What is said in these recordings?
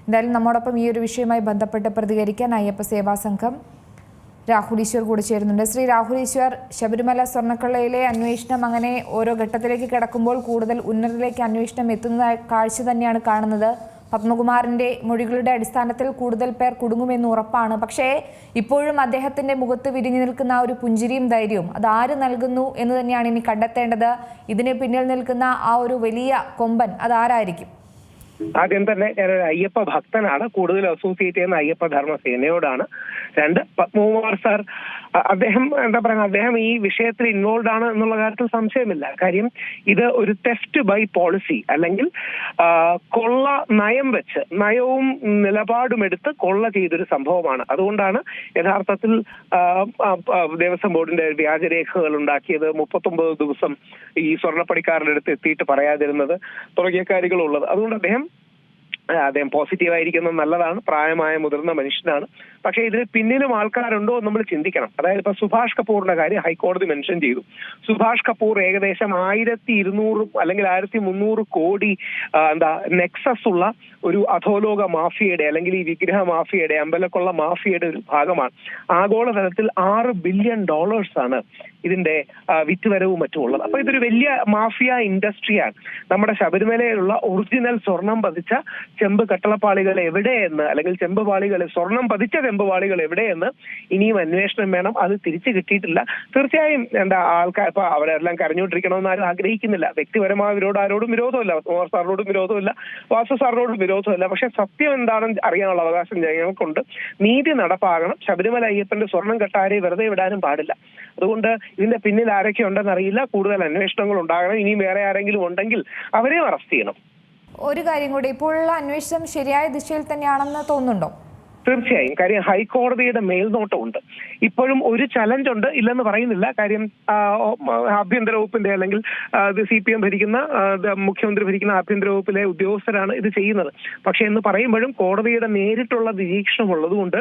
എന്തായാലും നമ്മോടൊപ്പം ഈ ഒരു വിഷയവുമായി ബന്ധപ്പെട്ട് പ്രതികരിക്കാൻ അയ്യപ്പ സേവാ സംഘം രാഹുൽ ഈശ്വർ കൂടി ചേരുന്നുണ്ട്. ശ്രീ രാഹുൽ ഈശ്വർ, ശബരിമല സ്വർണ്ണക്കൊള്ളയിലെ അന്വേഷണം അങ്ങനെ ഓരോ ഘട്ടത്തിലേക്ക് കിടക്കുമ്പോൾ കൂടുതൽ ഉന്നതത്തിലേക്ക് അന്വേഷണം എത്തുന്ന കാഴ്ച തന്നെയാണ് കാണുന്നത്. പത്മകുമാറിന്റെ മൊഴികളുടെ അടിസ്ഥാനത്തിൽ കൂടുതൽ പേർ കുടുങ്ങുമെന്ന് ഉറപ്പാണ്. പക്ഷേ ഇപ്പോഴും അദ്ദേഹത്തിന്റെ മുഖത്ത് വിരിഞ്ഞു നിൽക്കുന്ന ആ ഒരു പുഞ്ചിരിയും ധൈര്യവും അത് ആര് നൽകുന്നു എന്ന് തന്നെയാണ് ഇനി കണ്ടെത്തേണ്ടത്. ഇതിന് പിന്നിൽ നിൽക്കുന്ന ആ ഒരു വലിയ കൊമ്പൻ അതാരായിരിക്കും? ആദ്യം തന്നെ ഞാനൊരു അയ്യപ്പ ഭക്തനാണ്. കൂടുതൽ അസോസിയേറ്റ് ചെയ്യുന്ന അയ്യപ്പ ധർമ്മസേനയോടാണ്. രണ്ട്, പത്മകുമാർ സാർ അദ്ദേഹം അദ്ദേഹം ഈ വിഷയത്തിൽ ഇൻവോൾവ് ആണ് എന്നുള്ള കാര്യത്തിൽ സംശയമില്ല. കാര്യം ഇത് ഒരു തെഫ്റ്റ് ബൈ പോളിസി അല്ലെങ്കിൽ കൊള്ള നയം വെച്ച് നയവും നിലപാടും എടുത്ത് കൊള്ള ചെയ്തൊരു സംഭവമാണ്. അതുകൊണ്ടാണ് യഥാർത്ഥത്തിൽ ദേവസ്വം ബോർഡിന്റെ വ്യാജരേഖകൾ ഉണ്ടാക്കിയത്, 39 ദിവസം ഈ സ്വർണ്ണപ്പണിക്കാരുടെ അടുത്ത് എത്തിയിട്ട് പറയാതിരുന്നത് തുടങ്ങിയ കാര്യങ്ങളുള്ളത്. അതുകൊണ്ട് അദ്ദേഹം പോസിറ്റീവായിരിക്കുന്നത് നല്ലതാണ്. പ്രായമായ മുതിർന്ന മനുഷ്യനാണ്. പക്ഷേ ഇതിന് പിന്നിലും ആൾക്കാരുണ്ടോ എന്ന് നമ്മൾ ചിന്തിക്കണം. അതായത് ഇപ്പൊ സുഭാഷ് കപൂറിന്റെ കാര്യം ഹൈക്കോടതി മെൻഷൻ ചെയ്തു. സുഭാഷ് കപൂർ ഏകദേശം 1200 അല്ലെങ്കിൽ 1300 കോടി നെക്സസ് ഉള്ള ഒരു അധോലോക മാഫിയയുടെ അല്ലെങ്കിൽ ഈ വിഗ്രഹ മാഫിയയുടെ അമ്പലക്കൊള്ള മാഫിയയുടെ ഒരു ഭാഗമാണ്. ആഗോളതലത്തിൽ $6 ബില്യൺ ആണ് ഇതിന്റെ വിറ്റുവരവും മറ്റും ഉള്ളത്. അപ്പൊ ഇതൊരു വലിയ മാഫിയ ഇൻഡസ്ട്രിയാണ്. നമ്മുടെ ശബരിമലയിലുള്ള ഒറിജിനൽ സ്വർണം പതിച്ച ചെമ്പ് കട്ടളപ്പാളികൾ എവിടെയെന്ന് അല്ലെങ്കിൽ സ്വർണം പതിച്ച ചെമ്പുപാളികൾ എവിടെയെന്ന് ഇനിയും അന്വേഷണം വേണം. അത് തിരിച്ചു കിട്ടിയിട്ടില്ല. തീർച്ചയായും ആൾക്കാർ ഇപ്പൊ അവരെല്ലാം കരഞ്ഞുകൊണ്ടിരിക്കണമെന്ന് ആരും ആഗ്രഹിക്കുന്നില്ല. വ്യക്തിപരമായ ആരോടും വിരോധമില്ല. കുമാർ സാറിനോടും വിരോധമില്ല, വാസു സാറിനോടും വിരോധമില്ല. പക്ഷെ സത്യം എന്താണെന്ന് അറിയാനുള്ള അവകാശം ജനങ്ങൾക്കുണ്ട്. നീതി നടപ്പാകണം. ശബരിമല അയ്യപ്പന്റെ സ്വർണം കെട്ടാരെ വെറുതെ വിടാനും പാടില്ല. അതുകൊണ്ട് ഇതിന്റെ പിന്നിൽ ആരൊക്കെ ഉണ്ടെന്ന് അറിയില്ല. കൂടുതൽ അന്വേഷണങ്ങൾ ഉണ്ടാകണം. ഇനിയും വേറെ ആരെങ്കിലും ഉണ്ടെങ്കിൽ അവരെയും അറസ്റ്റ് ചെയ്യണം. ഒരു കാര്യം കൂടി, ഇപ്പോഴുള്ള അന്വേഷണം ശരിയായ ദിശയിൽ തന്നെയാണെന്ന് തോന്നുന്നുണ്ടോ? തീർച്ചയായും. കാര്യം ഹൈക്കോടതിയുടെ മേൽനോട്ടമുണ്ട്. ഇപ്പോഴും ഒരു ചലഞ്ച് ഉണ്ട്, ഇല്ലെന്ന് പറയുന്നില്ല. കാര്യം ആഭ്യന്തര വകുപ്പിന്റെ അല്ലെങ്കിൽ CPM ഭരിക്കുന്ന മുഖ്യമന്ത്രി ഭരിക്കുന്ന ആഭ്യന്തര വകുപ്പിലെ ഉദ്യോഗസ്ഥരാണ് ഇത് ചെയ്യുന്നത്. പക്ഷെ എന്ന് പറയുമ്പോഴും കോടതിയുടെ നേരിട്ടുള്ള നിരീക്ഷണം ഉള്ളതുകൊണ്ട്,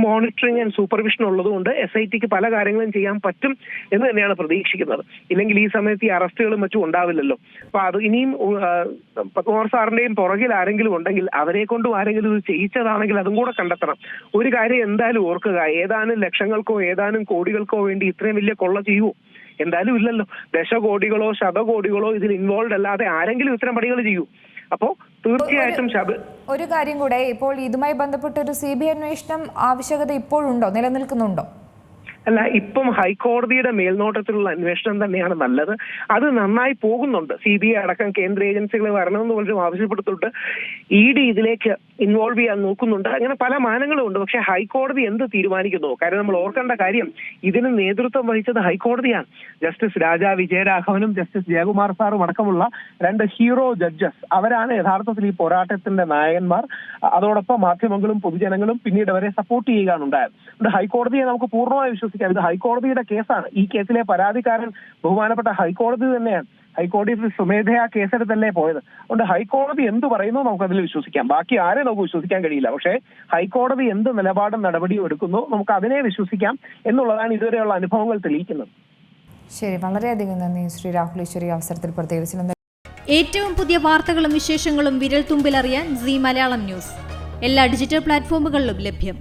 മോണിറ്ററിംഗ് ആൻഡ് സൂപ്പർവിഷൻ ഉള്ളതുകൊണ്ട് SITക്ക് പല കാര്യങ്ങളും ചെയ്യാൻ പറ്റും എന്ന് തന്നെയാണ് പ്രതീക്ഷിക്കുന്നത്. ഇല്ലെങ്കിൽ ഈ സമയത്ത് ഈ അറസ്റ്റുകളും മറ്റും ഉണ്ടാവില്ലല്ലോ. അപ്പൊ അത് ഇനിയും പത്മകുമാർ സാറിന്റെയും പുറകിൽ ആരെങ്കിലും ഉണ്ടെങ്കിൽ അവരെ കൊണ്ടും ആരെങ്കിലും ഇത് ചെയ്യിച്ചതാണെങ്കിൽ അതും കൂടെ കണ്ടെത്തണം. ഒരു കാര്യം എന്തായാലും ഓർക്കുക, ഏതാനും ലക്ഷങ്ങൾക്കോ ഏതാനും കോടികൾക്കോ വേണ്ടി ഇത്രയും വലിയ കൊള്ള ചെയ്യുമോ? എന്തായാലും ഇല്ലല്ലോ. ദശകോടികളോ ശതകോടികളോ ഇതിൽ ഇൻവോൾവ് അല്ലാതെ ആരെങ്കിലും ഇത്തരം പണികൾ ചെയ്യൂ? അപ്പോ തീർച്ചയായിട്ടും ഒരു കാര്യം കൂടെ, ഇപ്പോൾ ഇതുമായി ബന്ധപ്പെട്ട ഒരു CBI അന്വേഷണം ആവശ്യകത ഇപ്പോഴുണ്ടോ, നിലനിൽക്കുന്നുണ്ടോ? അല്ല, ഇപ്പം ഹൈക്കോടതിയുടെ മേൽനോട്ടത്തിലുള്ള അന്വേഷണം തന്നെയാണ് നല്ലത്. അത് നന്നായി പോകുന്നുണ്ട്. CBI അടക്കം കേന്ദ്ര ഏജൻസികളെ വരണമെന്ന് പോലും ആവശ്യപ്പെടുത്തിട്ട് ED ഇതിലേക്ക് ഇൻവോൾവ് ചെയ്യാൻ നോക്കുന്നുണ്ട്. അങ്ങനെ പല മാനങ്ങളും ഉണ്ട്. പക്ഷെ ഹൈക്കോടതി എന്ത് തീരുമാനിക്കുന്നു? കാര്യം നമ്മൾ ഓർക്കേണ്ട കാര്യം, ഇതിന് നേതൃത്വം വഹിച്ചത് ഹൈക്കോടതിയാണ്. ജസ്റ്റിസ് രാജാ വിജയരാഘവനും ജസ്റ്റിസ് ജയകുമാർ സാറും അടക്കമുള്ള 2 ഹീറോ ജഡ്ജസ് അവരാണ് യഥാർത്ഥത്തിൽ ഈ പോരാട്ടത്തിന്റെ നായകന്മാർ. അതോടൊപ്പം മാധ്യമങ്ങളും പൊതുജനങ്ങളും പിന്നീട് അവരെ സപ്പോർട്ട് ചെയ്യുകയാണ് ഉണ്ടായത്. അതുകൊണ്ട് ഹൈക്കോടതിയെ നമുക്ക് പൂർണ്ണമായി വിശ്വസിക്കാം. ഇത് ഹൈക്കോടതിയുടെ കേസാണ്. ഈ കേസിലെ പരാതിക്കാരൻ ബഹുമാനപ്പെട്ട ഹൈക്കോടതി തന്നെയാണ്. ഹൈക്കോടതി സ്വമേധയാ കേസെടുത്തല്ലേ പോയത്. അതുകൊണ്ട് ഹൈക്കോടതി എന്ത് പറയുന്നു നമുക്കതിൽ വിശ്വസിക്കാം. ബാക്കി ആരെ നമുക്ക് വിശ്വസിക്കാൻ കഴിയില്ല. പക്ഷേ ഹൈക്കോടതി എന്ത് നിലപാടും നടപടിയും എടുക്കുന്നു നമുക്ക് അതിനെ വിശ്വസിക്കാം എന്നുള്ളതാണ് ഇതുവരെയുള്ള അനുഭവങ്ങൾ തെളിയിക്കുന്നത്. ശരി, വളരെയധികം നന്ദി ശ്രീ രാഹുൽ ഈശ്വർ. അവസരത്തിൽ പ്രതികരിച്ചിട്ടുണ്ട്. ഏറ്റവും പുതിയ വാർത്തകളും വിശേഷങ്ങളും വിരൽ തുമ്പിലറിയാൻ Zee മലയാളം ന്യൂസ് എല്ലാ ഡിജിറ്റൽ പ്ലാറ്റ്ഫോമുകളിലും ലഭ്യം.